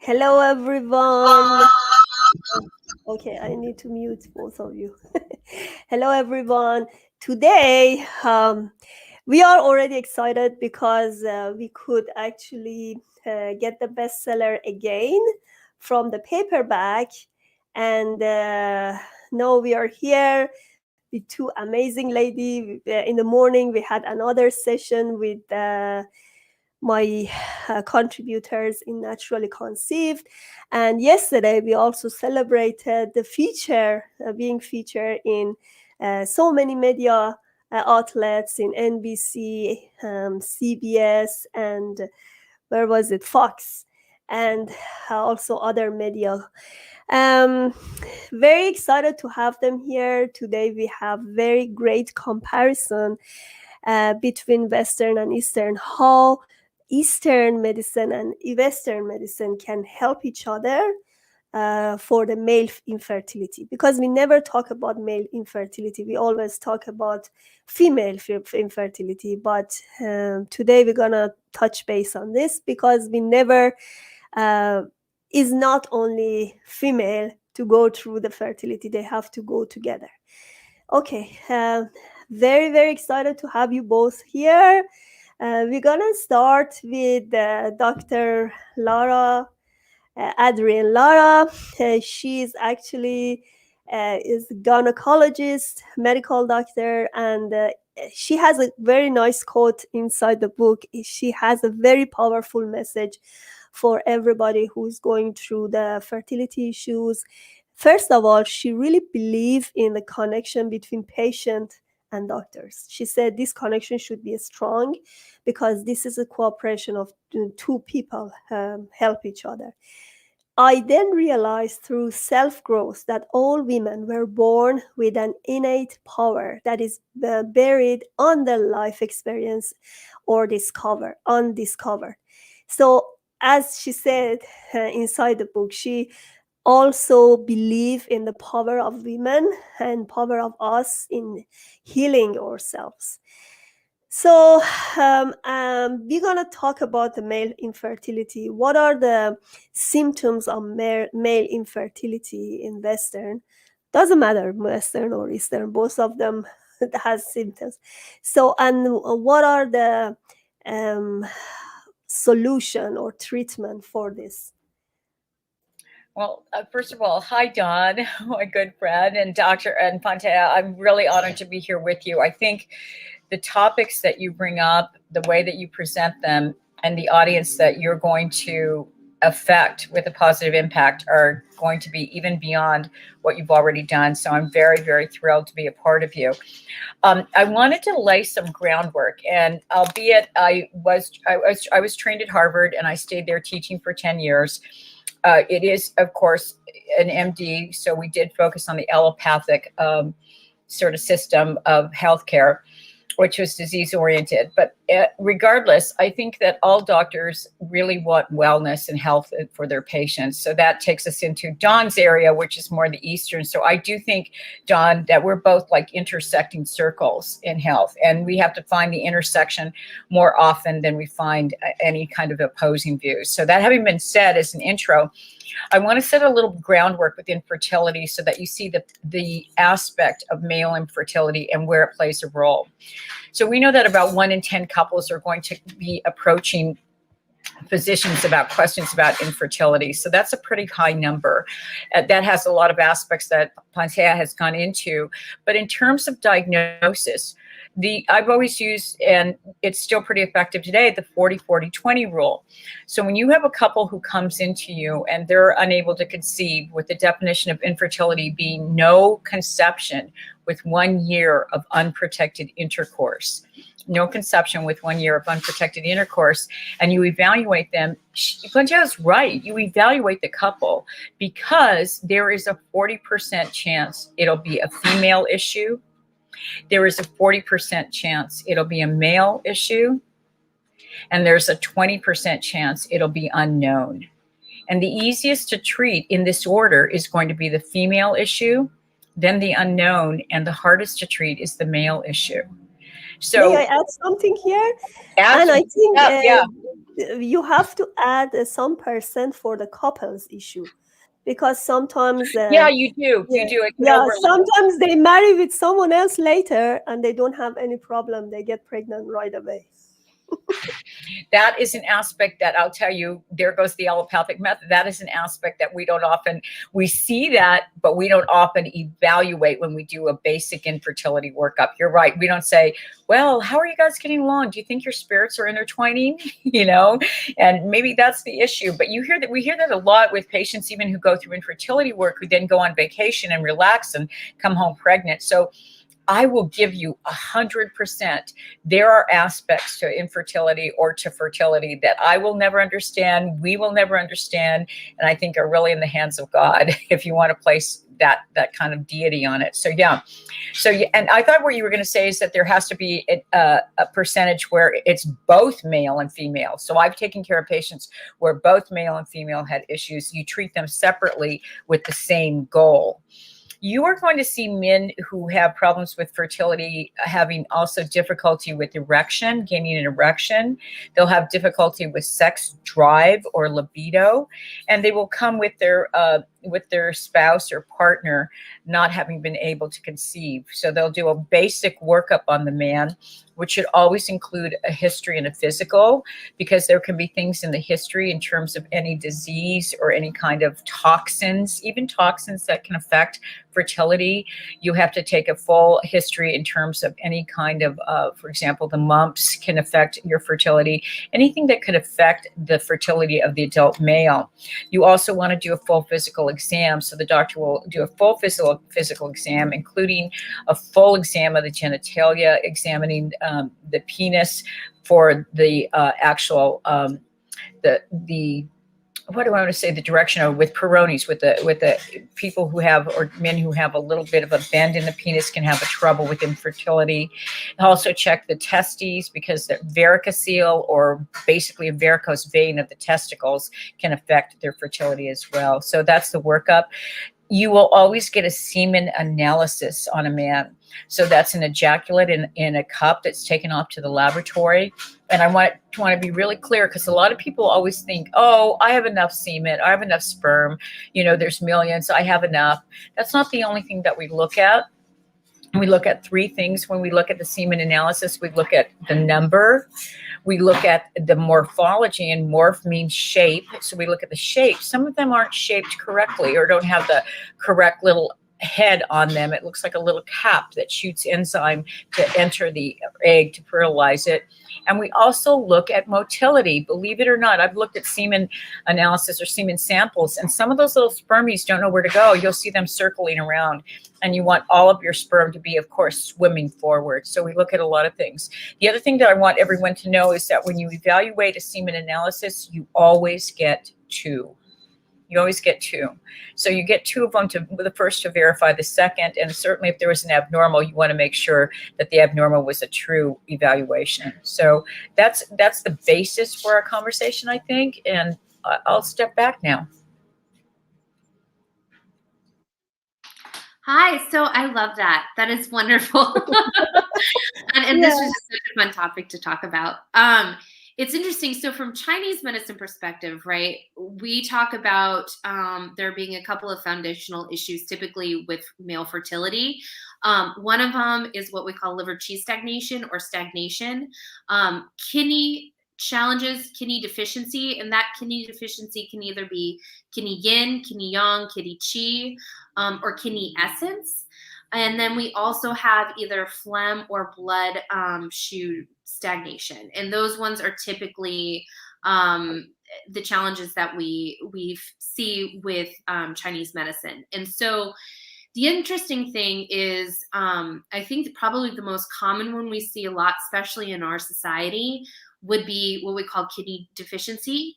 Hello, everyone. Okay, I need to mute both of you. Hello, everyone. Today, we are already excited because we could actually get the bestseller again from the paperback. And now we are here with two amazing ladies. In the morning, we had another session with my contributors in Naturally Conceived. And yesterday, we also celebrated the being featured in so many media outlets in NBC, CBS, and where was it? Fox, and also other media. Um, very excited to have them here. Today, we have very great comparison between Western and Eastern, how Eastern medicine and Western medicine can help each other for the male infertility. Because we never talk about male infertility, we always talk about female infertility. But today we're gonna touch base on this because we never is not only female to go through the fertility; they have to go together. Okay, very, very excited to have you both here. We're gonna start with Dr. Lara, Adrienne Lara. She's actually is a gynecologist, medical doctor, and she has a very nice quote inside the book. She has a very powerful message for everybody who's going through the fertility issues. First of all, she really believed in the connection between patient and doctors. She said this connection should be strong because this is a cooperation of two people help each other. I then realized through self-growth that all women were born with an innate power that is buried on their life experience or undiscovered. So as she said inside the book, she also believe in the power of women and power of us in healing ourselves. So we're going to talk about the male infertility. What are the symptoms of male infertility in Western? Doesn't matter, Western or Eastern, both of them has symptoms. So, and what are the solution or treatment for this? Well, first of all, hi, Dawn, my good friend, and Dr. and Pantea. I'm really honored to be here with you. I think the topics that you bring up, the way that you present them, and the audience that you're going to affect with a positive impact are going to be even beyond what you've already done. So I'm very, very thrilled to be a part of you. I wanted to lay some groundwork, and albeit I was trained at Harvard and I stayed there teaching for 10 years. It is, of course, an MD, so we did focus on the allopathic sort of system of healthcare, which was disease-oriented. But regardless, I think that all doctors really want wellness and health for their patients. So that takes us into Dawn's area, which is more the Eastern. So I do think, Dawn, that we're both like intersecting circles in health. And we have to find the intersection more often than we find any kind of opposing views. So that having been said as an intro, I want to set a little groundwork with infertility so that you see the aspect of male infertility and where it plays a role. So we know that about 1 in 10 couples are going to be approaching physicians about questions about infertility. So that's a pretty high number. That has a lot of aspects that Pantea has gone into. But in terms of diagnosis, I've always used, and it's still pretty effective today, the 40-40-20 rule. So when you have a couple who comes into you and they're unable to conceive, with the definition of infertility being no conception with 1 year of unprotected intercourse, no conception with 1 year of unprotected intercourse, and you evaluate them, Pantea's right, you evaluate the couple because there is a 40% chance it'll be a female issue. There is a 40% chance it'll be a male issue, and there's a 20% chance it'll be unknown. And the easiest to treat in this order is going to be the female issue, then the unknown, and the hardest to treat is the male issue. So may I add something here? And I think you have to add some percent for the couples issue, because sometimes Yeah, you do. yeah, You do. It could yeah, overlap. sometimes they marry with someone else later and they don't have any problem. They get pregnant right away. That is an aspect that I'll tell you, there goes the allopathic method. That is an aspect that we see that, but we don't often evaluate when we do a basic infertility workup. You're right. We don't say, well, how are you guys getting along? Do you think your spirits are intertwining? And maybe that's the issue. But we hear that a lot with patients, even who go through infertility work, who then go on vacation and relax and come home pregnant. So I will give you 100%. There are aspects to infertility or to fertility that I will never understand. We will never understand. And I think are really in the hands of God if you want to place that kind of deity on it. So, yeah. And I thought what you were going to say is that there has to be a percentage where it's both male and female. So I've taken care of patients where both male and female had issues. You treat them separately with the same goal. You are going to see men who have problems with fertility having also difficulty with erection, gaining an erection. They'll have difficulty with sex drive or libido, and they will come with their spouse or partner not having been able to conceive. So they'll do a basic workup on the man, which should always include a history and a physical, because there can be things in the history in terms of any disease or any kind of toxins, even toxins that can affect fertility. You have to take a full history in terms of any kind of, for example, the mumps can affect your fertility, anything that could affect the fertility of the adult male. You also want to do a full physical exam. So the doctor will do a full physical exam, including a full exam of the genitalia, examining the penis for the actual the what do I want to say, the direction of with Peyronie's, with the people who have, or men who have a little bit of a bend in the penis can have a trouble with infertility. Also check the testes, because the varicocele, or basically a varicose vein of the testicles, can affect their fertility as well. So that's the workup. You will always get a semen analysis on a man. So that's an ejaculate in a cup that's taken off to the laboratory. And I want to be really clear, because a lot of people always think, oh, I have enough semen, I have enough sperm, there's millions, I have enough. That's not the only thing that we look at. We look at three things when we look at the semen analysis. We look at the number. We look at the morphology, and morph means shape. So we look at the shape. Some of them aren't shaped correctly or don't have the correct little head on them. It looks like a little cap that shoots enzyme to enter the egg to fertilize it. And we also look at motility. Believe it or not, I've looked at semen analysis or semen samples, and some of those little spermies don't know where to go. You'll see them circling around, and you want all of your sperm to be, of course, swimming forward. So we look at a lot of things. The other thing that I want everyone to know is that when you evaluate a semen analysis, you always get two. You always get two. So you get two of them, the first to verify the second. And certainly if there was an abnormal, you want to make sure that the abnormal was a true evaluation. So that's the basis for our conversation, I think. And I'll step back now. Hi. So I love that. That is wonderful. and Yeah. This was just such a fun topic to talk about. It's interesting. So from Chinese medicine perspective, right, we talk about there being a couple of foundational issues typically with male fertility. One of them is what we call liver qi stagnation or stagnation. Kidney challenges, kidney deficiency, and that kidney deficiency can either be kidney yin, kidney yang, kidney qi, or kidney essence. And then we also have either phlegm or blood chute stagnation. And those ones are typically the challenges that we see with Chinese medicine. And so the interesting thing is, I think probably the most common one we see a lot, especially in our society, would be what we call kidney deficiency.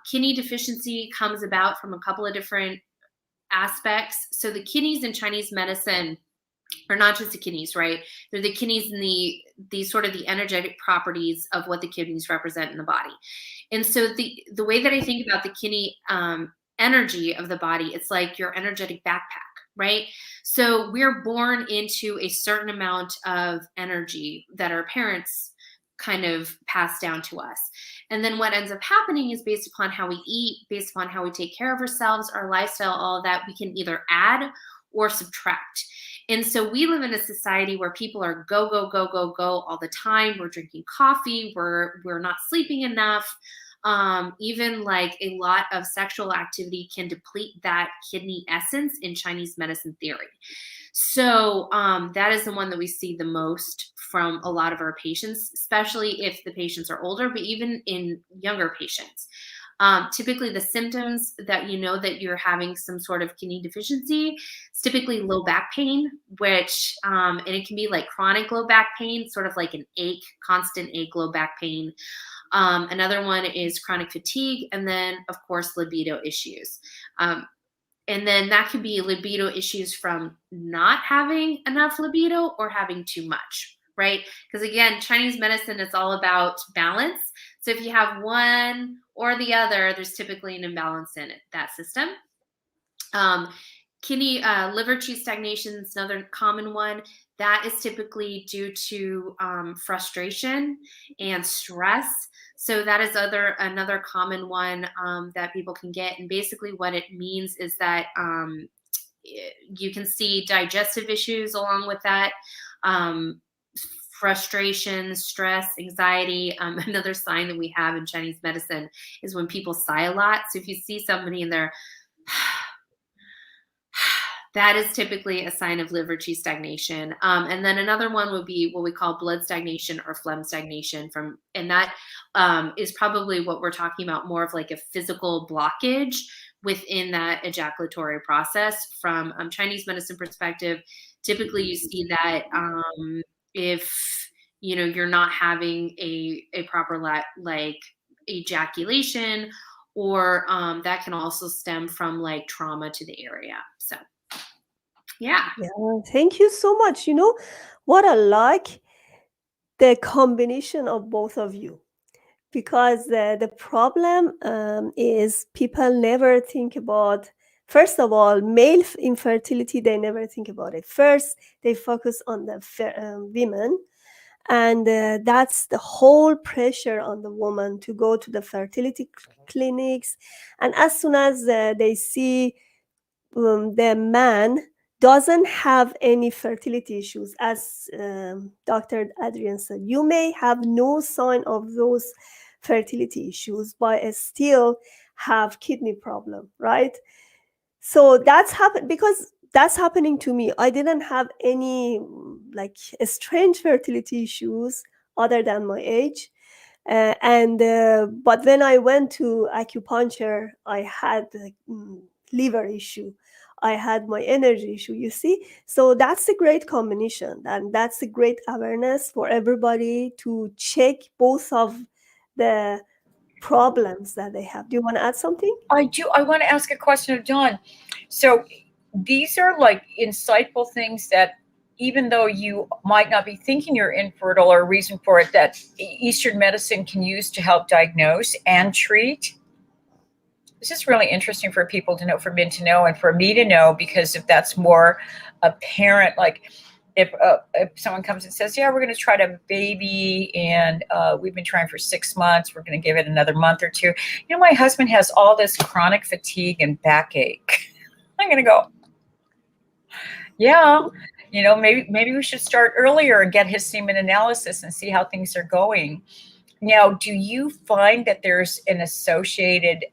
Kidney deficiency comes about from a couple of different aspects. So the kidneys in Chinese medicine are not just the kidneys, right? They're the kidneys and the sort of the energetic properties of what the kidneys represent in the body. And so the way that I think about the kidney energy of the body, it's like your energetic backpack, right? So we're born into a certain amount of energy that our parents kind of passed down to us. And then what ends up happening is based upon how we eat, based upon how we take care of ourselves, our lifestyle, all of that, we can either add or subtract. And so we live in a society where people are go, go, go, go, go all the time. We're drinking coffee. We're not sleeping enough. Even like a lot of sexual activity can deplete that kidney essence in Chinese medicine theory. So that is the one that we see the most from a lot of our patients, especially if the patients are older, but even in younger patients. Typically the symptoms that you know that you're having some sort of kidney deficiency, it's typically low back pain, which, and it can be like chronic low back pain, sort of like an ache, constant ache, low back pain. Another one is chronic fatigue, and then of course libido issues. And then that could be libido issues from not having enough libido or having too much, right? Because again, Chinese medicine is all about balance. So if you have one or the other, there's typically an imbalance in that system. Kidney liver qi stagnation is another common one. That is typically due to frustration and stress. So that is another common one that people can get. And basically what it means is that you can see digestive issues along with that, frustration, stress, anxiety. Another sign that we have in Chinese medicine is when people sigh a lot. So if you see somebody in there, that is typically a sign of liver qi stagnation. And then another one would be what we call blood stagnation or phlegm stagnation and that is probably what we're talking about, more of like a physical blockage within that ejaculatory process. From Chinese medicine perspective, typically you see that if you're not having a proper like ejaculation, or that can also stem from like trauma to the area. So yeah, thank you so much. What I like, the combination of both of you, because the problem is people never think about, first of all, male infertility. They never think about it. First they focus on the women, and that's the whole pressure on the woman to go to the fertility clinics. And as soon as they see the man doesn't have any fertility issues, as Dr. Adrienne said, you may have no sign of those fertility issues but still have kidney problem, right? So that's happened, because that's happening to me. I didn't have any like strange fertility issues other than my age. But when I went to acupuncture, I had liver issue. I had my energy issue, you see? So that's a great combination, and that's a great awareness for everybody to check both of the problems that they have. Do you want to add something? I do. I want to ask a question of Dawn. So these are like insightful things that, even though you might not be thinking you're infertile or a reason for it, that Eastern medicine can use to help diagnose and treat. This is really interesting for people to know, for men to know, and for me to know, because if that's more apparent, like if someone comes and says, yeah, we're going to try to have a baby, and we've been trying for 6 months, we're going to give it another month or two. My husband has all this chronic fatigue and backache. I'm going to go, yeah, maybe we should start earlier and get his semen analysis and see how things are going. Now, do you find that there's an associated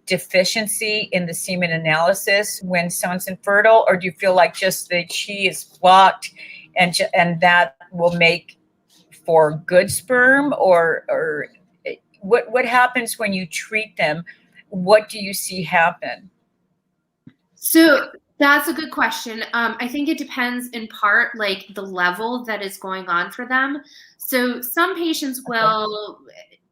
deficiency in the semen analysis when someone's infertile, or do you feel like just the qi is blocked and that will make for good sperm, or what happens when you treat them? What do you see happen? So that's a good question. I think it depends in part, like the level that is going on for them. So some patients will,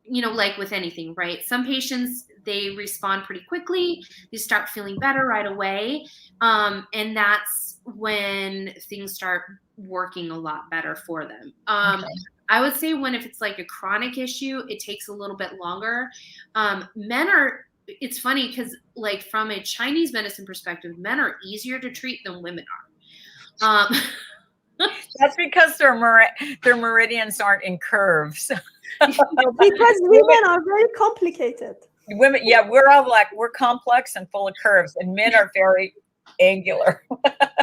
like with anything, right? Some patients, they respond pretty quickly. They start feeling better right away. And that's when things start working a lot better for them. I would say if it's like a chronic issue, it takes a little bit longer. It's funny because, like, from a Chinese medicine perspective, men are easier to treat than women are. That's because their meridians aren't in curves. Because women are very complicated. Women, yeah, we're complex and full of curves, and men are very angular.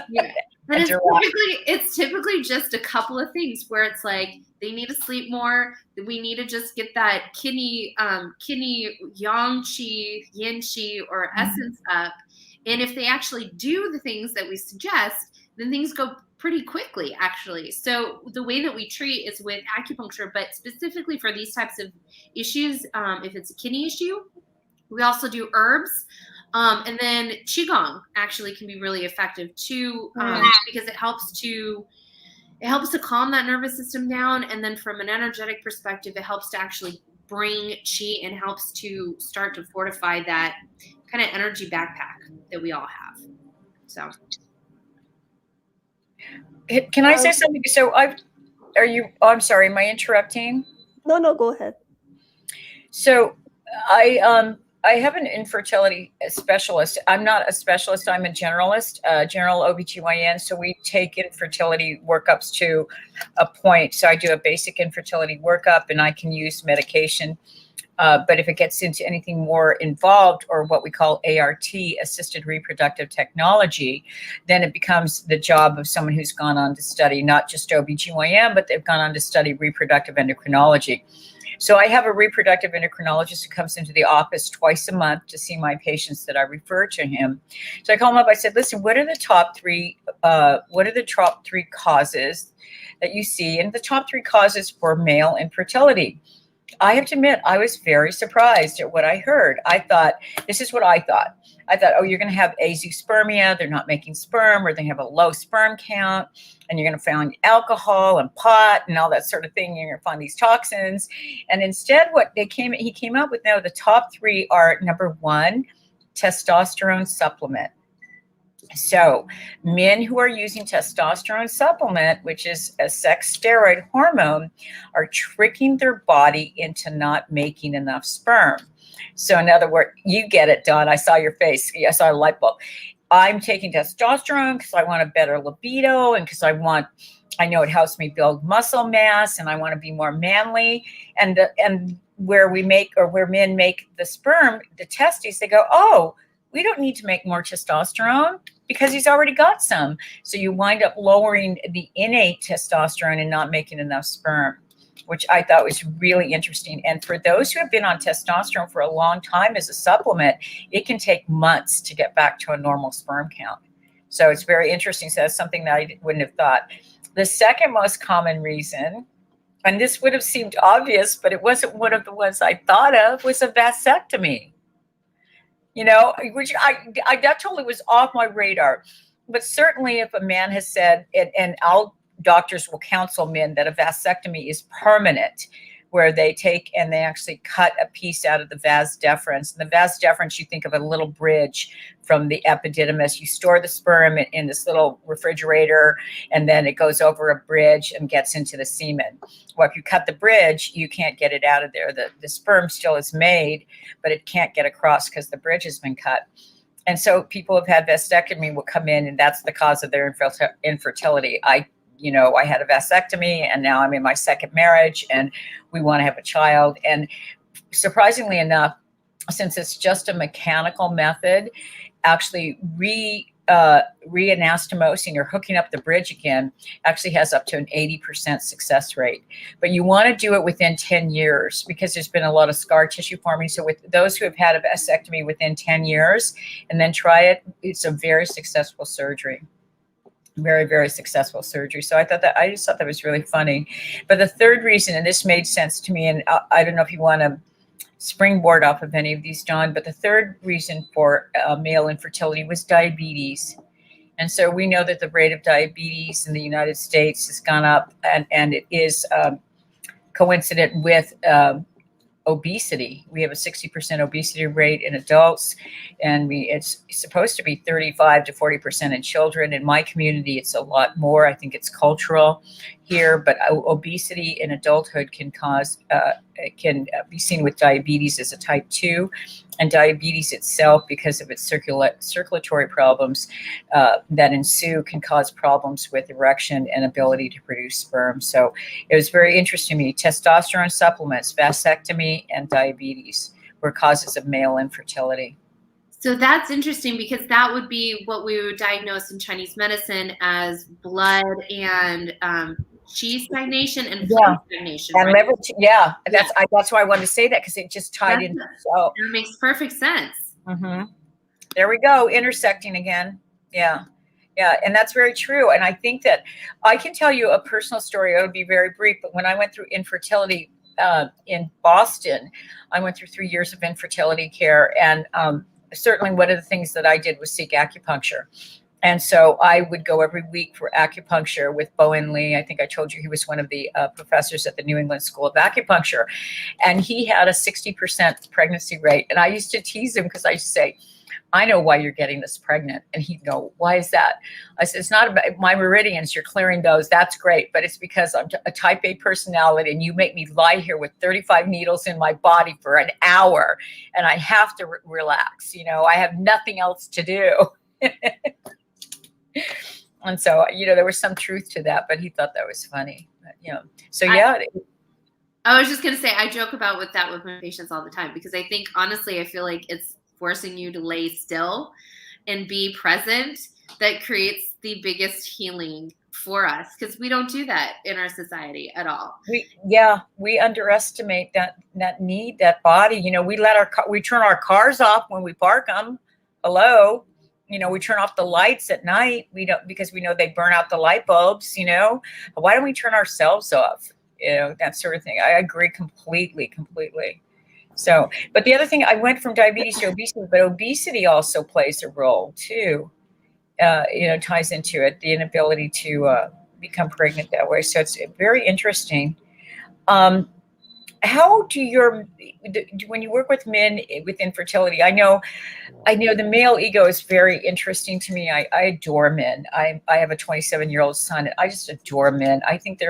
Yeah. And it's typically just a couple of things where it's like they need to sleep more. We need to just get that kidney yang qi, yin qi, or essence up. And if they actually do the things that we suggest, then things go pretty quickly, actually. So the way that we treat is with acupuncture, but specifically for these types of issues, if it's a kidney issue, we also do herbs. And then qigong actually can be really effective too, because it helps to calm that nervous system down. And then from an energetic perspective, it helps to actually bring qi and helps to start to fortify that kind of energy backpack that we all have. So. Can I say something? So I'm sorry, am I interrupting? No, go ahead. So I have an infertility specialist. I'm not a specialist. I'm a generalist, general OBGYN. So we take infertility workups to a point. So I do a basic infertility workup and I can use medication. But if it gets into anything more involved, or what we call ART, assisted reproductive technology, then it becomes the job of someone who's gone on to study not just OBGYN, but they've gone on to study reproductive endocrinology. So I have a reproductive endocrinologist who comes into the office twice a month to see my patients that I refer to him. So I call him up. I said, listen, what are the top three causes that you see, and the top 3 causes for male infertility? I have to admit, I was very surprised at what I heard. I thought, this is what I thought. I thought, oh, you're going to have azoospermia. They're not making sperm, or they have a low sperm count, and you're going to find alcohol and pot and all that sort of thing. You're going to find these toxins. And instead, he came up with, no, the top 3 are, number 1, testosterone supplement. So men who are using testosterone supplement, which is a sex steroid hormone, are tricking their body into not making enough sperm. So in other words, you get it, Dawn. I saw your face. I saw a light bulb. I'm taking testosterone because I want a better libido, and because I know it helps me build muscle mass, and I want to be more manly. And where men make the sperm, the testes, they go, oh, we don't need to make more testosterone because he's already got some. So you wind up lowering the innate testosterone and not making enough sperm, which I thought was really interesting. And for those who have been on testosterone for a long time as a supplement, it can take months to get back to a normal sperm count. So it's very interesting. So that's something that I wouldn't have thought. The second most common reason, and this would have seemed obvious, but it wasn't one of the ones I thought of, was a vasectomy. You know, which that totally was off my radar. But certainly if a man has said, and all doctors will counsel men that a vasectomy is permanent, where they take and they actually cut a piece out of the vas deferens. And the vas deferens, you think of a little bridge from the epididymis. You store the sperm in this little refrigerator, and then it goes over a bridge and gets into the semen. Well, if you cut the bridge, you can't get it out of there. The sperm still is made, but it can't get across because the bridge has been cut. And so people who've had vasectomy will come in, and that's the cause of their infertility. I had a vasectomy, and now I'm in my second marriage, and we want to have a child. And surprisingly enough, since it's just a mechanical method, actually reanastomosing or hooking up the bridge again actually has up to an 80% success rate. But you want to do it within 10 years because there's been a lot of scar tissue forming. So with those who have had a vasectomy within 10 years and then try it, it's a very successful surgery. Very, very successful surgery. So I just thought that was really funny. But the third reason, and this made sense to me, and I don't know if you want to springboard off of any of these, Dawn, but the third reason for male infertility was diabetes. And so we know that the rate of diabetes in the United States has gone up, and it is coincident with obesity. We have a 60% obesity rate in adults, and it's supposed to be 35 to 40% in children. In my community, it's a lot more. I think it's cultural. here, but obesity in adulthood can be seen with diabetes as a type 2, and diabetes itself, because of its circulatory problems that ensue, can cause problems with erection and ability to produce sperm. So it was very interesting to me. Testosterone supplements, vasectomy, and diabetes were causes of male infertility. So that's interesting, because that would be what we would diagnose in Chinese medicine as blood and qi stagnation and fluid stagnation. And right? That's why I wanted to say that, because it just tied in. So it makes perfect sense. Mm-hmm. There we go, intersecting again. Yeah, and that's very true. And I think that I can tell you a personal story. It would be very brief, but when I went through infertility in Boston, I went through 3 years of infertility care, and certainly one of the things that I did was seek acupuncture. And so I would go every week for acupuncture with Bowen Lee. I think I told you he was one of the professors at the New England School of Acupuncture. And he had a 60% pregnancy rate. And I used to tease him, because I used to say, I know why you're getting this pregnant. And he'd go, why is that? I said, it's not about my meridians. You're clearing those. That's great. But it's because I'm a type A personality, and you make me lie here with 35 needles in my body for an hour, and I have to relax. I have nothing else to do. And so, there was some truth to that, but he thought that was funny. But, so yeah. I was just going to say, I joke about with my patients all the time, because I think, honestly, I feel like it's forcing you to lay still and be present that creates the biggest healing for us, because we don't do that in our society at all. We underestimate that need, that body. We turn our cars off when we park them. Hello. We turn off the lights at night. We don't, because we know they burn out the light bulbs. Why don't we turn ourselves off? That sort of thing. I agree completely. So, but the other thing, I went from diabetes to obesity, but obesity also plays a role too. Ties into it, the inability to become pregnant that way. So it's very interesting. How do when you work with men with infertility, I know the male ego is very interesting to me. I adore men. I have a 27-year-old son, and I just adore men. I think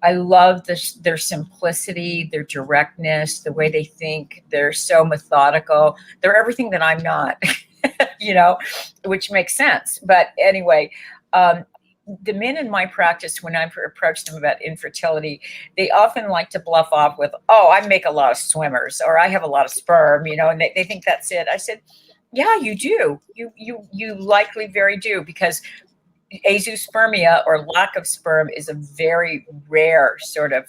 I love their simplicity, their directness, the way they think. They're so methodical. They're everything that I'm not, which makes sense. But anyway, the men in my practice, when I approach them about infertility, they often like to bluff off with, oh, I make a lot of swimmers, or I have a lot of sperm, and they think that's it. I said, yeah, you do. You likely very do, because azoospermia, or lack of sperm, is a very rare sort of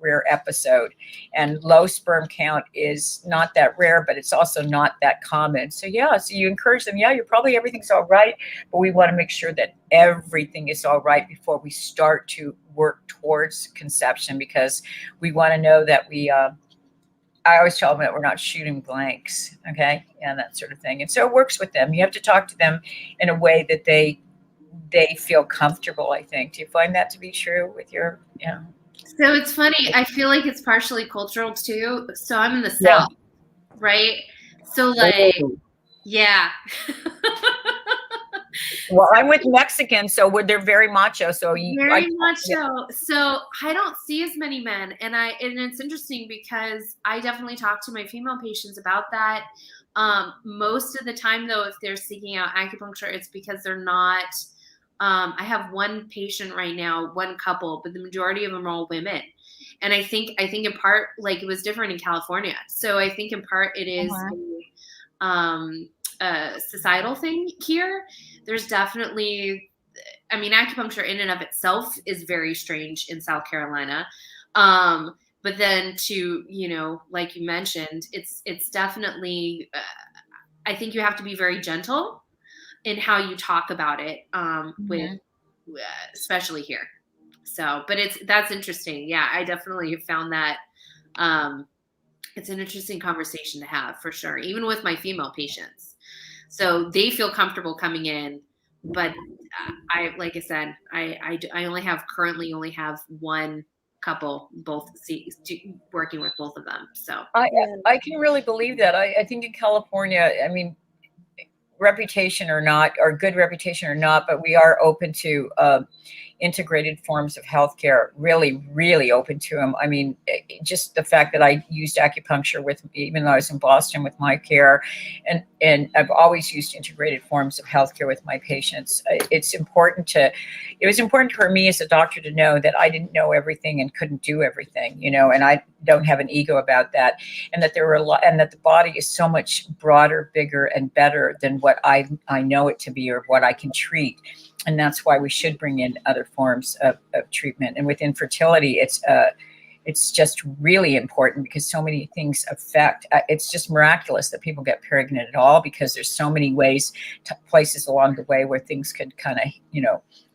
rare episode, and low sperm count is not that rare, but it's also not that common. So you encourage them, everything's all right, but we want to make sure that everything is all right before we start to work towards conception, because we want to know that I always tell them that we're not shooting blanks, okay, and that sort of thing. And so it works with them. You have to talk to them in a way that they feel comfortable, I think. Do you find that to be true with your, So it's funny. I feel like it's partially cultural too. So I'm in the South, right? So yeah. Well, I'm with Mexicans, so they're very macho. Very macho. So I don't see as many men, and it's interesting, because I definitely talk to my female patients about that. Most of the time, though, if they're seeking out acupuncture, it's because they're not. I have one patient right now, one couple, but the majority of them are all women. And I think in part, like, it was different in California. So I think in part it is a societal thing here. There's definitely, acupuncture in and of itself is very strange in South Carolina. But then to, like you mentioned, it's definitely, I think you have to be very gentle in how you talk about it, with especially here. So, but that's interesting. Yeah, I definitely have found that it's an interesting conversation to have, for sure, even with my female patients. So they feel comfortable coming in, but like I said, I currently only have one couple, working with both of them. So I can really believe that. I think in California, reputation or not, or good reputation or not, but we are open to, integrated forms of healthcare, really, really open to them. I mean, just the fact that I used acupuncture even though I was in Boston with my care, and I've always used integrated forms of healthcare with my patients. It was important for me as a doctor to know that I didn't know everything and couldn't do everything, and I don't have an ego about that, and that and that the body is so much broader, bigger, and better than what I know it to be or what I can treat. And that's why we should bring in other forms of treatment. And with infertility, it's just really important because so many things affect. It's just miraculous that people get pregnant at all, because there's so many places along the way where things could kind of,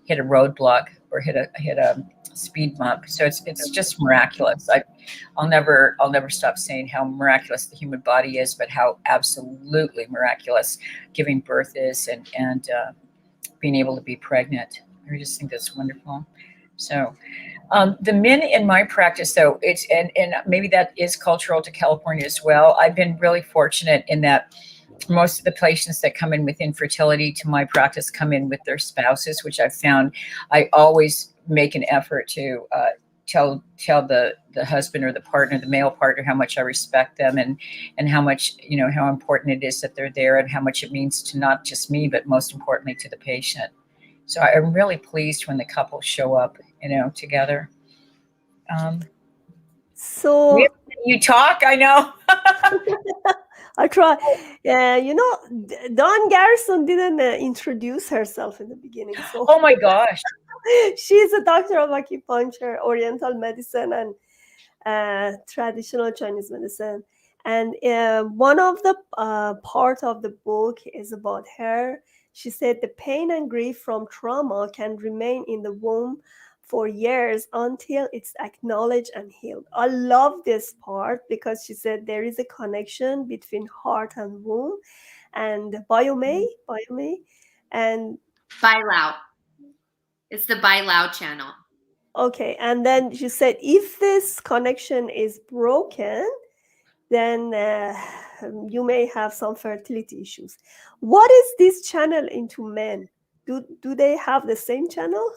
hit a roadblock or hit a speed bump. So it's just miraculous. I'll never stop saying how miraculous the human body is, but how absolutely miraculous giving birth is, and being able to be pregnant. I just think that's wonderful. So the men in my practice, though, and maybe that is cultural to California as well. I've been really fortunate in that most of the patients that come in with infertility to my practice come in with their spouses, which I've found. I always make an effort to tell the husband or the partner, the male partner, how much I respect them, and how much, how important it is that they're there, and how much it means to not just me, but most importantly to the patient. So I'm really pleased when the couples show up, together. So you talk, I know. I try. Dawn Garrison didn't introduce herself in the beginning. So oh my gosh. She's a doctor of acupuncture, oriental medicine, and traditional Chinese medicine. And one of the part of the book is about her. She said the pain and grief from trauma can remain in the womb for years until it's acknowledged and healed. I love this part because she said there is a connection between heart and womb, and biome, and Bilao. It's the Bilao channel. Okay, and then she said if this connection is broken, then you may have some fertility issues. What is this channel into men? Do they have the same channel?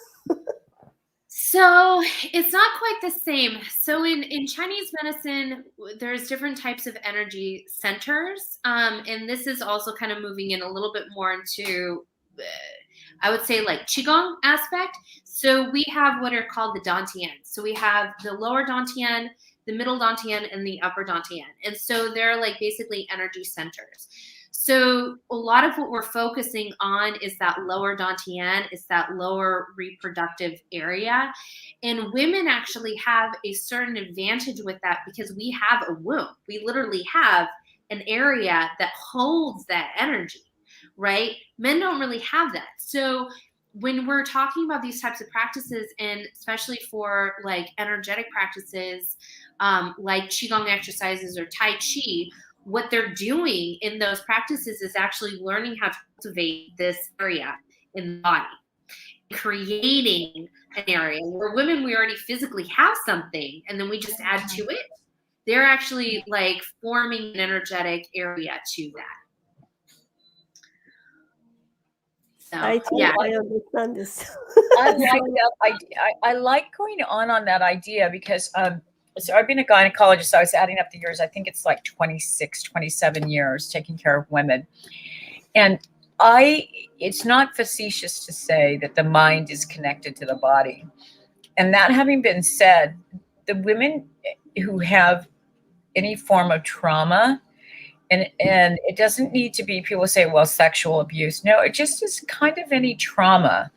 So it's not quite the same. So in Chinese medicine, there's different types of energy centers. And this is also kind of moving in a little bit more into, I would say, like Qigong aspect. So we have what are called the Dantian. So we have the lower Dantian, the middle Dantian, and the upper Dantian. And so they're like basically energy centers. So a lot of what we're focusing on is that lower Dantian, is that lower reproductive area. And women actually have a certain advantage with that because we have a womb. We literally have an area that holds that energy, right? Men don't really have that. So when we're talking about these types of practices, and especially for like energetic practices, like Qigong exercises or Tai Chi, what they're doing in those practices is actually learning how to cultivate this area in the body, creating an area where women, we already physically have something, and then we just add to it. They're actually like forming an energetic area to that. So, I understand this. I like that. I like going on that idea because so I've been a gynecologist. I was adding up the years. I think it's like 26, 27 years taking care of women. And it's not facetious to say that the mind is connected to the body. And that having been said, the women who have any form of trauma, and it doesn't need to be, people say, well, sexual abuse. No, it just is kind of any trauma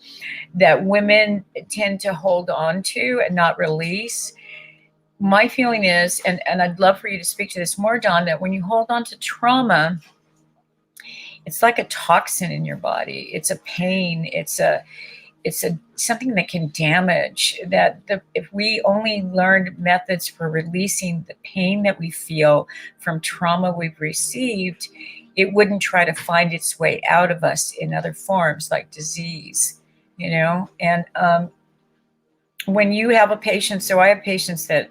that women tend to hold on to and not release. My feeling is, and I'd love for you to speak to this more, Dawn, that when you hold on to trauma, it's like a toxin in your body. It's a pain. It's something that can damage. If we only learned methods for releasing the pain that we feel from trauma we've received, it wouldn't try to find its way out of us in other forms like disease, and when you have a patient, so I have patients that,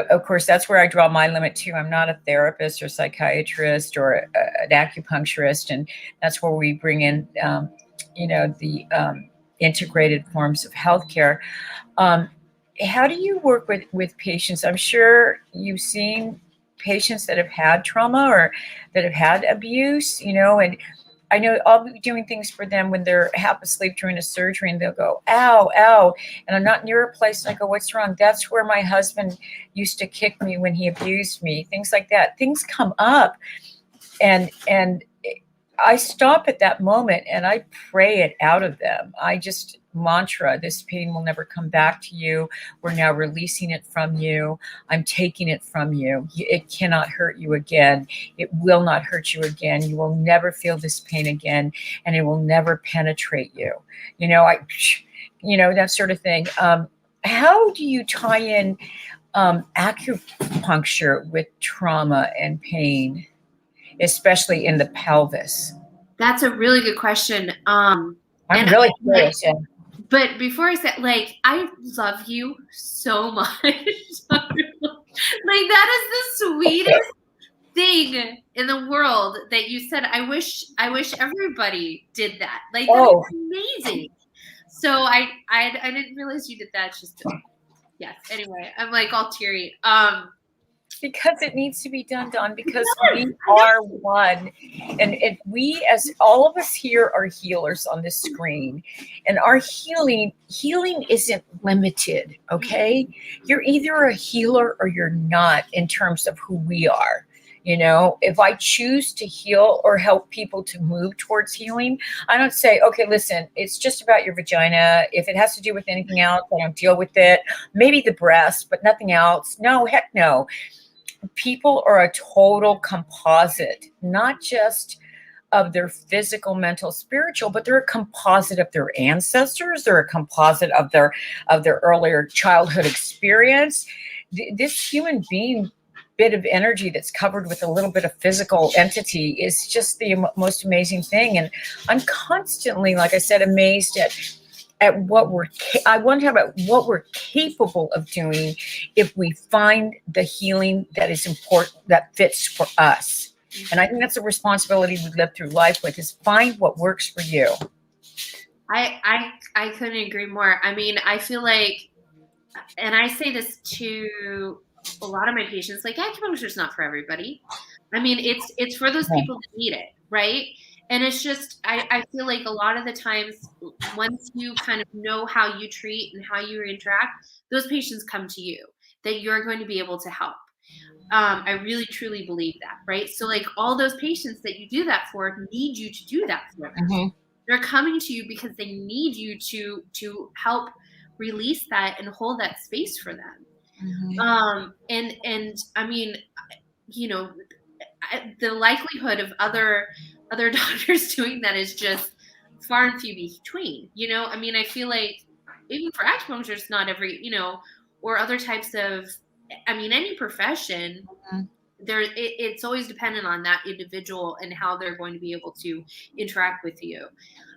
of course, that's where I draw my limit too. I'm not a therapist or psychiatrist or an acupuncturist, and that's where we bring in, the integrated forms of healthcare. How do you work with patients? I'm sure you've seen patients that have had trauma or that have had abuse, and I know I'll be doing things for them when they're half asleep during a surgery and they'll go, ow, ow. And I'm not near a place and I go, what's wrong? That's where my husband used to kick me when he abused me. Things like that. Things come up. And I stop at that moment and I pray it out of them. I just mantra, this pain will never come back to you. We're now releasing it from you. I'm taking it from you. It cannot hurt you again. It will not hurt you again. You will never feel this pain again, and it will never penetrate you. That sort of thing. How do you tie in acupuncture with trauma and pain, especially in the pelvis? That's a really good question. I'm really curious. Yeah. But before I say, I love you so much. That is the sweetest thing in the world that you said. I wish everybody did that. That's amazing. So I didn't realize you did that. It's just yes. Anyway, I'm all teary. Because it needs to be done, Dawn, because we are one. And we, as all of us here, are healers on this screen. And our healing isn't limited, okay? You're either a healer or you're not in terms of who we are. If I choose to heal or help people to move towards healing, I don't say, okay, listen, it's just about your vagina. If it has to do with anything else, I don't deal with it. Maybe the breast, but nothing else. No, heck no. People are a total composite, not just of their physical, mental, spiritual, but they're a composite of their ancestors. They're a composite of their earlier childhood experience. This human being bit of energy that's covered with a little bit of physical entity is just the most amazing thing. And I'm constantly, like I said, amazed at what I want to talk about what we're capable of doing if we find the healing that is important, that fits for us. And I think that's a responsibility we live through life with, is find what works for you. I couldn't agree more. I mean, I feel like, and I say this to a lot of my patients, acupuncture is not for everybody. I mean, it's for those people that need it, right? And it's just, I feel like a lot of the times, once you kind of know how you treat and how you interact, those patients come to you, that you're going to be able to help. I really, truly believe that, right? So all those patients that you do that for need you to do that for them. Mm-hmm. They're coming to you because they need you to help release that and hold that space for them. Mm-hmm. And I mean, the likelihood of other doctors doing that is just far and few between. I mean, I feel like even for acupuncture, it's not every, or other types of, I mean, any profession, mm-hmm. It's always dependent on that individual and how they're going to be able to interact with you.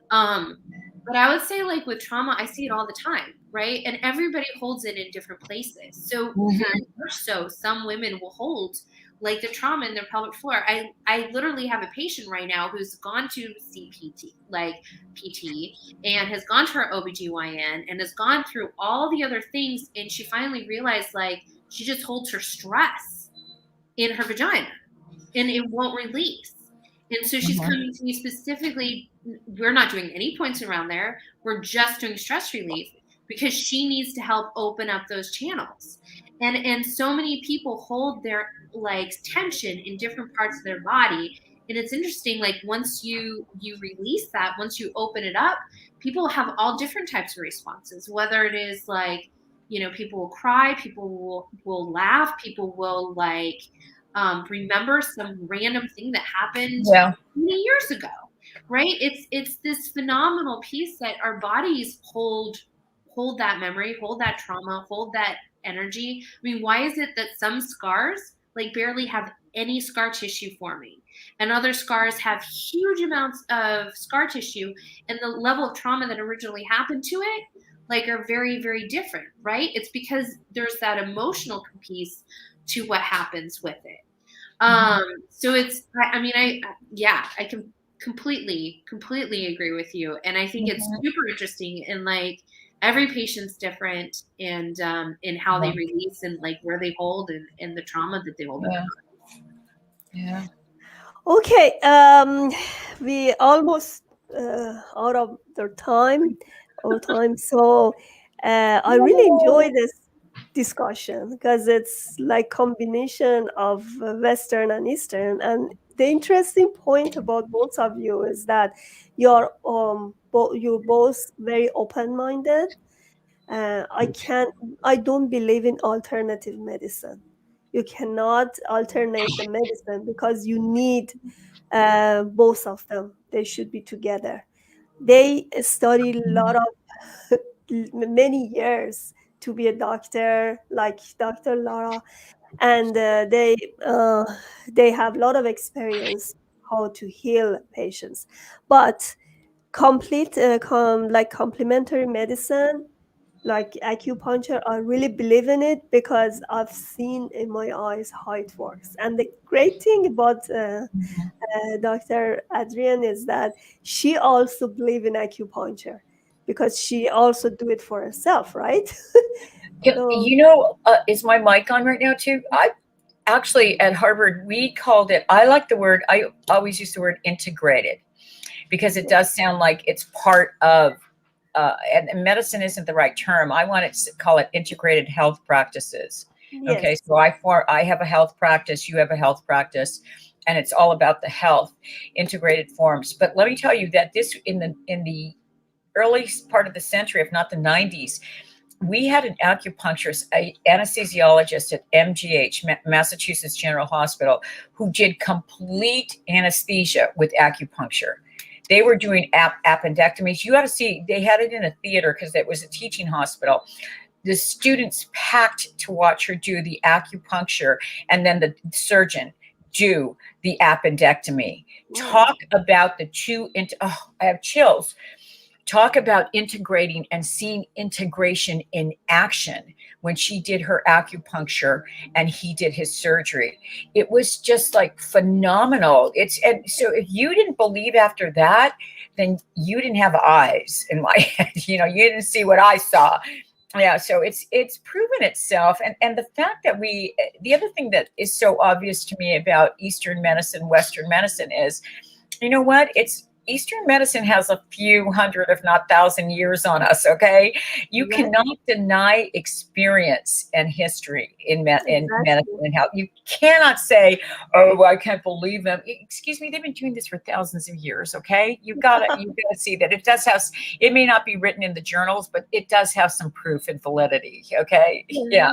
But I would say with trauma, I see it all the time, right? And everybody holds it in different places. So mm-hmm. very much so, some women will hold the trauma in their pelvic floor. I literally have a patient right now who's gone to CPT, PT, and has gone to her OBGYN and has gone through all the other things. And she finally realized she just holds her stress in her vagina and it won't release. And so she's mm-hmm. coming to me specifically. We're not doing any points around there. We're just doing stress relief because she needs to help open up those channels. And so many people hold their tension in different parts of their body. And it's interesting, once you release that, once you open it up, people have all different types of responses, whether it is people will cry, people will laugh, people will remember some random thing that happened many years ago, right? It's this phenomenal piece that our bodies hold that memory, hold that trauma, hold that energy. I mean, why is it that some scars barely have any scar tissue forming and other scars have huge amounts of scar tissue, and the level of trauma that originally happened to it are very, very different, right? It's because there's that emotional piece to what happens with it. So it's, I mean, I can completely agree with you. And I think it's Mhm. super interesting, and like every patient's different, and in how they release, and like where they hold, and the trauma that they hold in their body. Yeah. Okay, we almost out of their time, our time. So I really enjoy this discussion because it's like combination of Western and Eastern. And the interesting point about both of you is that you're both very open-minded. I don't believe in alternative medicine. You cannot alternate the medicine because you need both of them. They should be together. They study a lot of many years to be a doctor, like Dr. Lara, and uh, they have a lot of experience how to heal patients. But like complementary medicine, like acupuncture, I really believe in it because I've seen in my eyes how it works. And the great thing about Dr. Adrienne is that she also believe in acupuncture because she also do it for herself, right? So Is my mic on right now too? I actually at Harvard we called it. I like the word. I always use the word integrated because it does sound like it's part of. And medicine isn't the right term. I want to call it integrated health practices. yes, Okay, so I have a health practice. You have a health practice. And it's all about the health integrated forms. But let me tell you that this in the early part of the century, if not the 90s, we had an acupuncturist, an anesthesiologist at MGH, Massachusetts General Hospital, who did complete anesthesia with acupuncture. They were doing appendectomies. You ought to see, they had it in a theater because it was a teaching hospital. The students packed to watch her do the acupuncture, and then the surgeon do the appendectomy. wow. Talk about the two, I have chills. Talk about integrating and seeing integration in action when she did her acupuncture and he did his surgery. It was just like phenomenal. And so if you didn't believe after that, then you didn't have eyes in my head. You didn't see what I saw. Yeah, so it's proven itself. And the fact that the other thing that is so obvious to me about Eastern medicine, Western medicine is, you know what? Eastern medicine has a few hundred, if not 1,000 years on us, okay? You Right. cannot deny experience and history in medicine Exactly. and health. You cannot say, oh, I can't believe them. Excuse me, they've been doing this for thousands of years, okay? You gotta see that it may not be written in the journals, but it does have some proof and validity, okay? Yeah.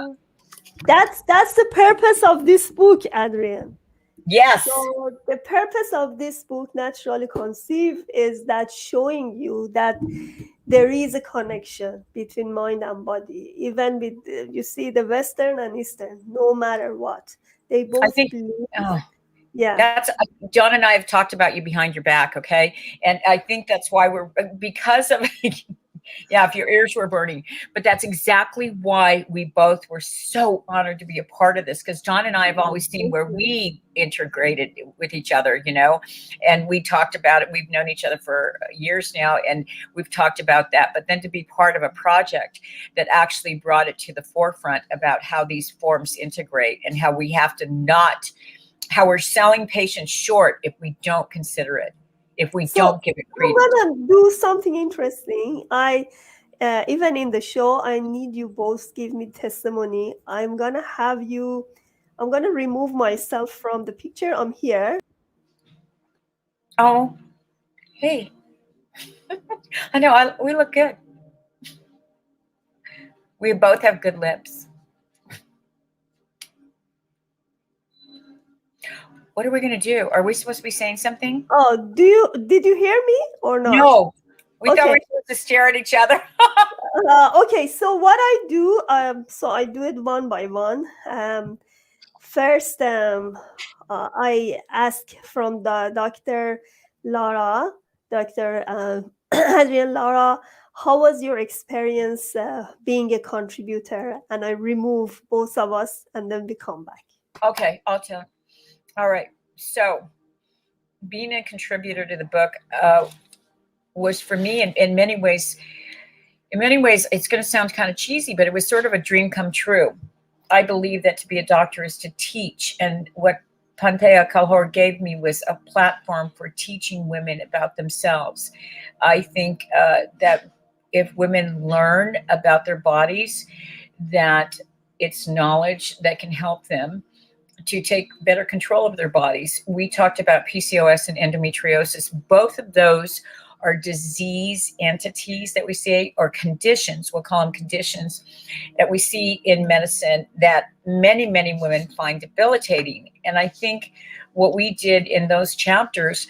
That's the purpose of this book, Adrienne. Yes. So the purpose of this book, Naturally Conceived, is that showing you that there is a connection between mind and body, even with you see the Western and Eastern, no matter what, they I both think believe. oh, Yeah, that's John and I have talked about you behind your back, okay? And I think that's why because of yeah, if your ears were burning. But that's exactly why we both were so honored to be a part of this, because John and I have always seen where we integrated with each other, and we talked about it. We've known each other for years now, and we've talked about that. But then to be part of a project that actually brought it to the forefront about how these forms integrate and how we have to how we're selling patients short if we don't consider it, if we so don't give it I'm credence. gonna do something interesting. I even in the show, I need you both give me testimony. I'm gonna remove myself from the picture. I'm here. Oh, hey. I know, we look good. We both have good lips. What are we going to do? Are we supposed to be saying something? Oh, did you hear me or not? No. We thought we Okay. were supposed to stare at each other. Okay, so what I do, so I do it one by one. First, I ask from the Dr. Lara, Dr. Adrienne Lara, how was your experience being a contributor? And I remove both of us, and then we come back. Okay, I'll tell. All right. So being a contributor to the book was for me in many ways. In many ways, it's going to sound kind of cheesy, but it was sort of a dream come true. I believe that to be a doctor is to teach, and what Pantea Kalhor gave me was a platform for teaching women about themselves. I think that if women learn about their bodies, that it's knowledge that can help them to take better control of their bodies. We talked about PCOS and endometriosis. Both of those are disease entities that we see, or conditions, we'll call them conditions, that we see in medicine that many, many women find debilitating. And I think what we did in those chapters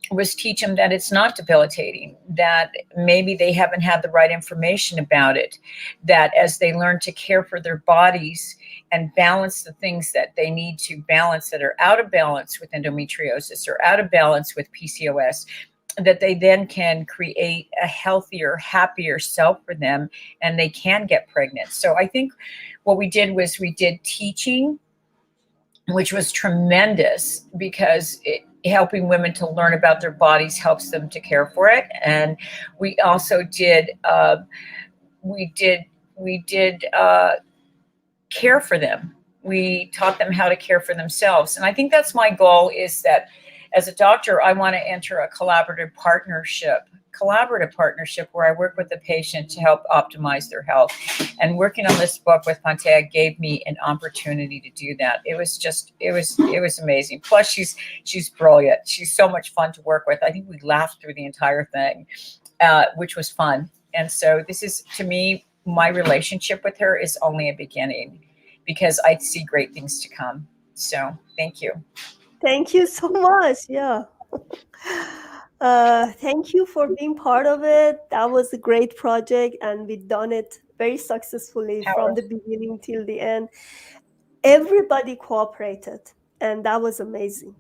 was teach them that it's not debilitating, that maybe they haven't had the right information about it, that as they learn to care for their bodies and balance the things that they need to balance that are out of balance with endometriosis or out of balance with PCOS, that they then can create a healthier, happier self for them, and they can get pregnant. So I think what we did was we did teaching, which was tremendous because helping women to learn about their bodies helps them to care for it. And we also did care for them. We taught them how to care for themselves. And I think that's my goal, is that as a doctor, I want to enter a collaborative partnership where I work with the patient to help optimize their health. And working on this book with Pantea gave me an opportunity to do that. It was amazing. Plus, she's brilliant. She's so much fun to work with. I think we laughed through the entire thing, which was fun. And so this is, to me, my relationship with her is only a beginning, because I see great things to come. So thank you. Thank you so much. Yeah. Thank you for being part of it. That was a great project, and we've done it very successfully from the beginning till the end. Everybody cooperated, and that was amazing.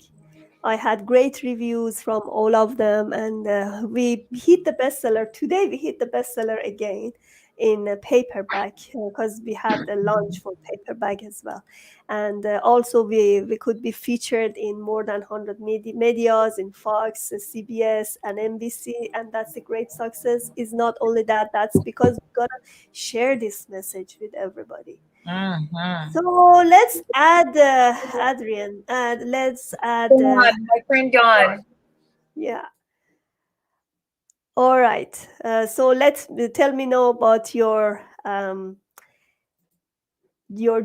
I had great reviews from all of them, and we hit the bestseller. Today we hit the bestseller again in a paperback, because we had the launch for paperback as well. And also we could be featured in more than 100 medias, in Fox, CBS, and NBC, and that's a great success. Is not only that, that's because we gotta share this message with everybody. Mm-hmm. So let's add Adrienne, and let's add my friend Dawn. Yeah. All right. So let's tell me now about your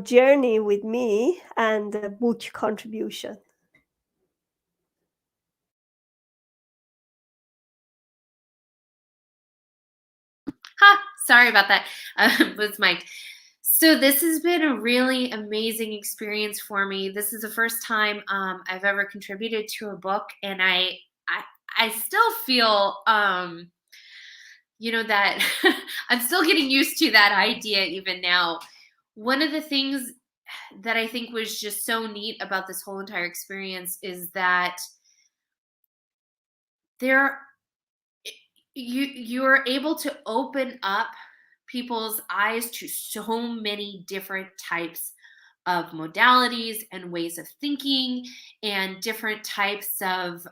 journey with me and the book contribution. Sorry about that. Was Mike. So this has been a really amazing experience for me. This is the first time I've ever contributed to a book, and I still feel that I'm still getting used to that idea even now. One of the things that I think was just so neat about this whole entire experience is that you're able to open up people's eyes to so many different types of modalities and ways of thinking, and different types of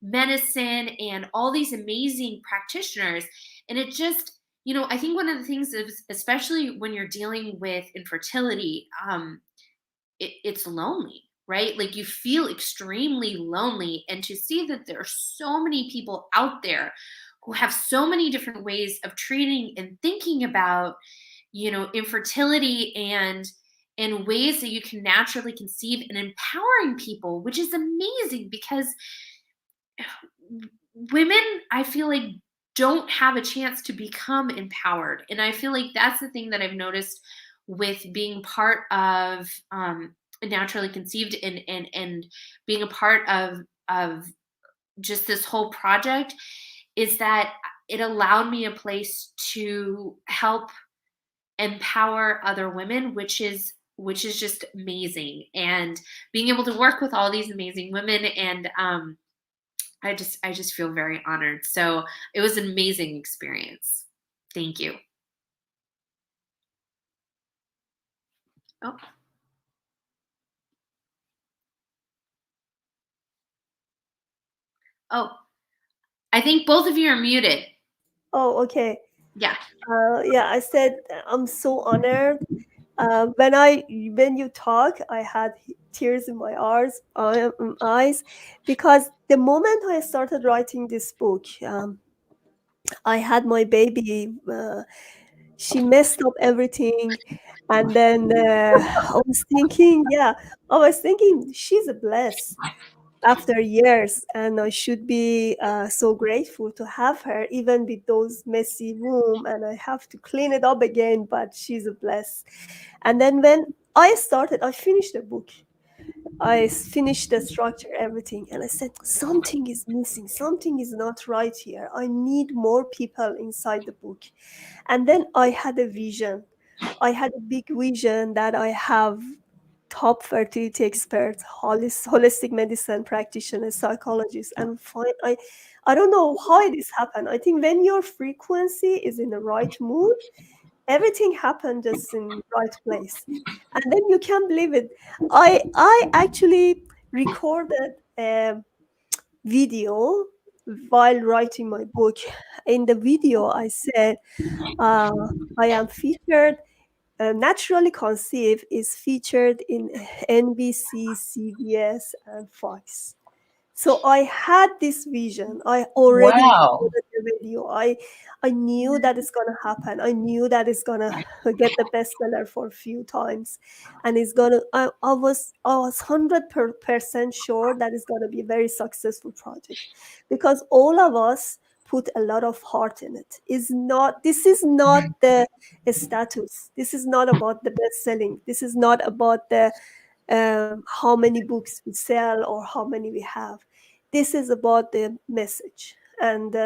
medicine, and all these amazing practitioners. And it just, I think one of the things is, especially when you're dealing with infertility, it's lonely, right? Like, you feel extremely lonely. And to see that there are so many people out there who have so many different ways of treating and thinking about, infertility, and ways that you can naturally conceive, and empowering people, which is amazing, because women, I feel like, don't have a chance to become empowered. And I feel like that's the thing that I've noticed with being part of naturally conceived, and being a part of just this whole project, is that it allowed me a place to help empower other women, which is just amazing. And being able to work with all these amazing women, and I just feel very honored. So it was an amazing experience. Thank you. Oh. Oh, I think both of you are muted. Oh, okay. Yeah. Yeah, I said I'm so honored. When you talk, I had tears in my eyes, because the moment I started writing this book, I had my baby. She messed up everything, and then I was thinking she's a bless after years, and I should be so grateful to have her, even with those messy room, and I have to clean it up again. But she's a bless. And then when I finished the book. Finished the structure, everything, and I said something is missing, something is not right here. I need more people inside the book. And then I had a vision. I had a big vision that I have top fertility experts, holistic medicine practitioners, psychologists, and I don't know how this happened. I think when your frequency is in the right mood, everything happened just in right place, and then you can't believe it. I actually recorded a video while writing my book. In the video, I said, uh, I am featured, naturally conceived is featured in NBC, CBS, and Fox. So I had this vision. I already Wow. recorded the video. I knew that it's gonna happen. I knew that it's gonna get the bestseller for a few times, and it's gonna. I was 100% sure that it's gonna be a very successful project, because all of us put a lot of heart in it. Is not. This is not the status. This is not about the best selling. This is not about the how many books we sell or how many we have. This is about the message. And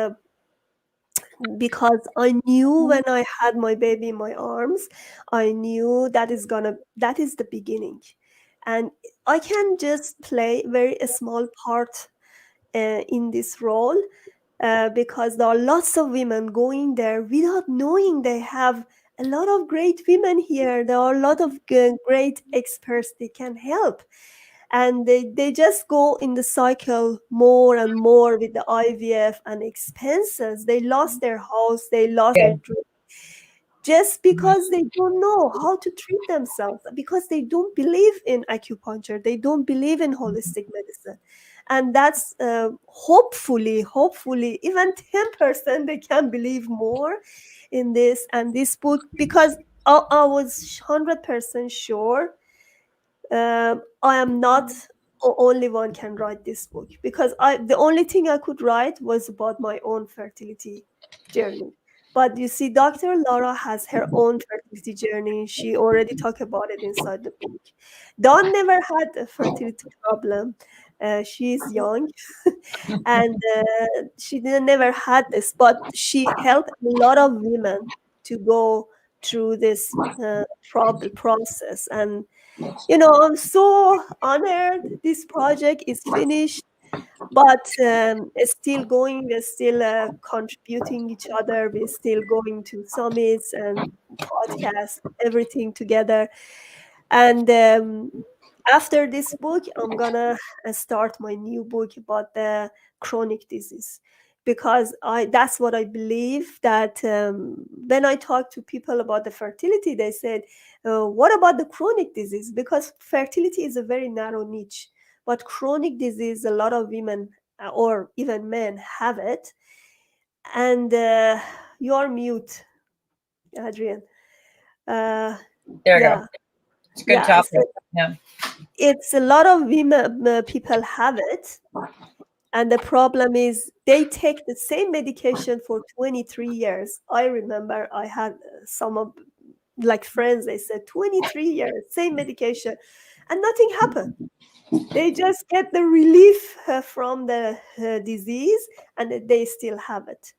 because I knew when I had my baby in my arms, I knew that is the beginning. And I can just play very a small part in this role, because there are lots of women going there without knowing they have a lot of great women here. There are a lot of great experts they can help. And they just go in the cycle more and more with the IVF and expenses. They lost their house, they lost their Yeah. dream, just because they don't know how to treat themselves, because they don't believe in acupuncture, they don't believe in holistic medicine. And that's hopefully even 10% they can believe more in this and this book, because I was 100% sure I am not only one can write this book, because the only thing I could write was about my own fertility journey. But you see, Dr. Lara has her own fertility journey. She already talked about it inside the book. Dawn never had a fertility problem. She's young, and she never had this, but she helped a lot of women to go through this process. And I'm so honored this project is finished, but it's still going. We're still contributing each other. We're still going to summits and podcasts, everything together. And after this book, I'm gonna start my new book about the chronic disease, because that's what I believe, that when I talk to people about the fertility, they said, what about the chronic disease? Because fertility is a very narrow niche, but chronic disease, a lot of women or even men have it. And you're mute, Adrienne. Uh, There we go. yeah, It's a good yeah. I topic. said Yeah. it's a lot of women, people have it, and the problem is they take the same medication for 23 years. I remember I had some of like friends, they said 23 years same medication and nothing happened. They just get the relief from the disease, and they still have it.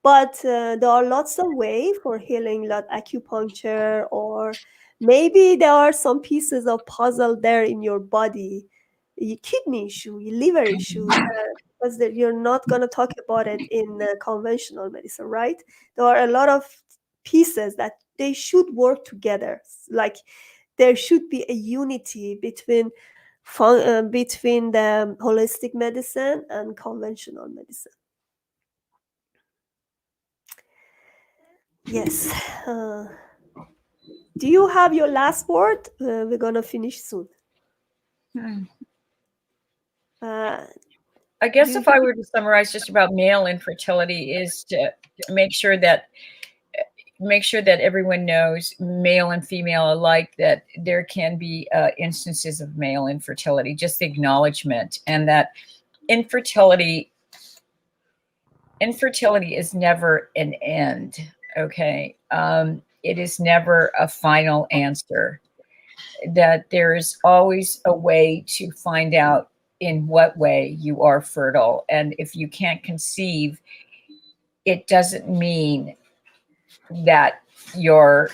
But there are lots of way for healing, like acupuncture, or maybe there are some pieces of puzzle there in your body, your kidney issue, your liver issue, because you're not going to talk about it in conventional medicine, right? There are a lot of pieces that they should work together. Like there should be a unity between between the holistic medicine and conventional medicine. Yes. Do you have your last word? We're gonna finish soon. I guess if I were to summarize just about male infertility is to make sure that everyone knows, male and female alike, that there can be instances of male infertility, just the acknowledgement, and that infertility is never an end. Okay. It is never a final answer, that there is always a way to find out in what way you are fertile. And if you can't conceive, it doesn't mean that your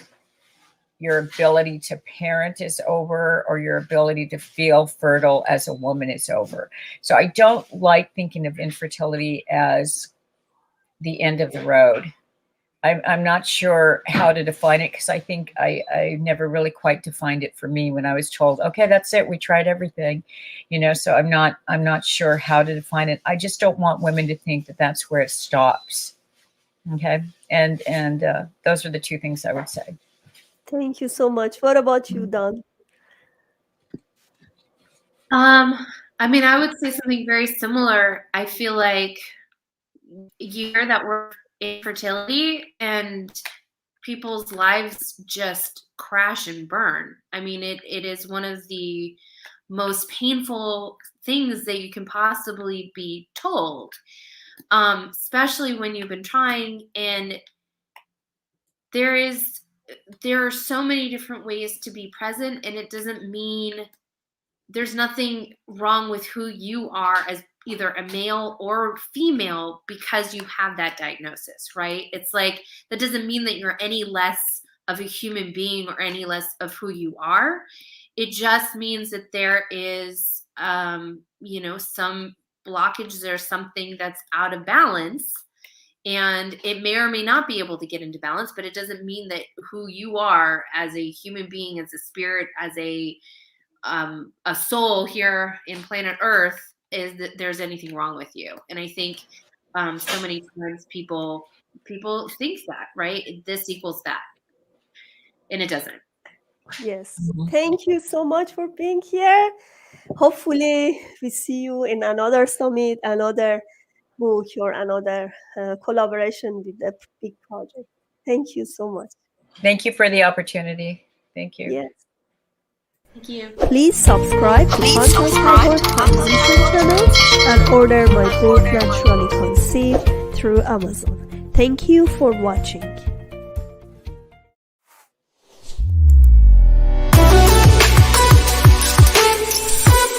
ability to parent is over, or your ability to feel fertile as a woman is over. So I don't like thinking of infertility as the end of the road. I'm not sure how to define it, because I think I never really quite defined it for me when I was told, okay, that's it, we tried everything, so I'm not sure how to define it. I just don't want women to think that that's where it stops. Okay. And those are the two things I would say. Thank you so much. What about you, Dawn? I mean, I would say something very similar. I feel like you hear that word infertility and people's lives just crash and burn. I mean, it is one of the most painful things that you can possibly be told, especially when you've been trying. And there are so many different ways to be present, and it doesn't mean there's nothing wrong with who you are as either a male or female because you have that diagnosis, right? It's like, that doesn't mean that you're any less of a human being or any less of who you are. It just means that there is, some blockage, there's something that's out of balance, and it may or may not be able to get into balance, but it doesn't mean that who you are as a human being, as a spirit, as a soul here in planet Earth, is that there's anything wrong with you. And I think so many times people think that, right? This equals that. And it doesn't. Yes. Thank you so much for being here. Hopefully we see you in another summit, another book, or another collaboration with a big project. Thank you so much. Thank you for the opportunity. Thank you. Yes. Thank you. Please subscribe to Kalhor channel and order my book Naturally Conceived through Amazon. Thank you for watching.